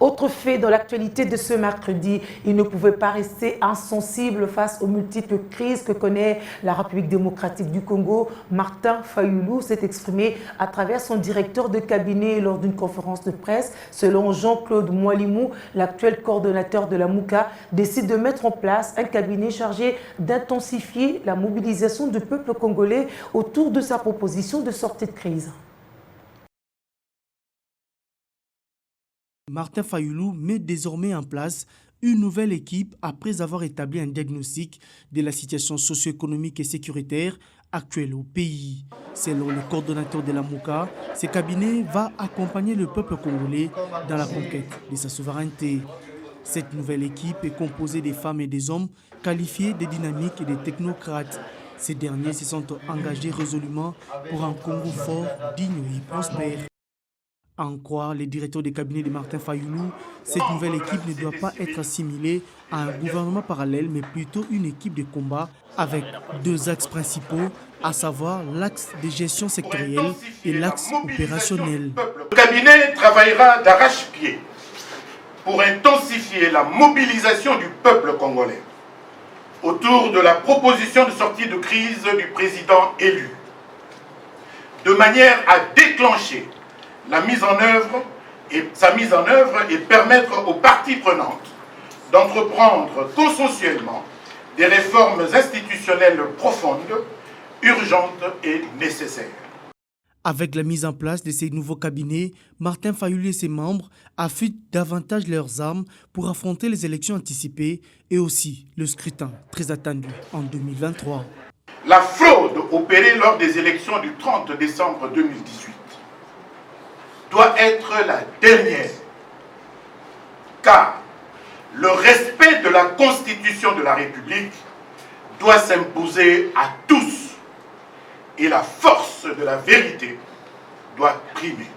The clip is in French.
Autre fait dans l'actualité de ce mercredi, il ne pouvait pas rester insensible face aux multiples crises que connaît la République démocratique du Congo. Martin Fayulu s'est exprimé à travers son directeur de cabinet lors d'une conférence de presse. Selon Jean-Claude Moualimou, l'actuel coordonnateur de la MOUCA décide de mettre en place un cabinet chargé d'intensifier la mobilisation du peuple congolais autour de sa proposition de sortie de crise. Martin Fayulu met désormais en place une nouvelle équipe après avoir établi un diagnostic de la situation socio-économique et sécuritaire actuelle au pays. Selon le coordonnateur de la MOUCA, ce cabinet va accompagner le peuple congolais dans la conquête de sa souveraineté. Cette nouvelle équipe est composée des femmes et des hommes qualifiés, des dynamiques et des technocrates. Ces derniers se sont engagés résolument pour un Congo fort, digne et prospère. À en croire les directeurs des cabinets de Martin Fayulu, cette nouvelle équipe ne doit pas être assimilée à un gouvernement parallèle, mais plutôt une équipe de combat avec deux axes principaux, à savoir l'axe de gestion sectorielle et l'axe opérationnel. Le cabinet travaillera d'arrache-pied pour intensifier la mobilisation du peuple congolais autour de la proposition de sortie de crise du président élu, de manière à déclencher sa mise en œuvre et permettre aux parties prenantes d'entreprendre consensuellement des réformes institutionnelles profondes, urgentes et nécessaires. Avec la mise en place de ces nouveaux cabinets, Martin Fayulu et ses membres affûtent davantage leurs armes pour affronter les élections anticipées et aussi le scrutin très attendu en 2023. La fraude opérée lors des élections du 30 décembre 2018 doit être la dernière, car le respect de la Constitution de la République doit s'imposer à tous et la force de la vérité doit primer.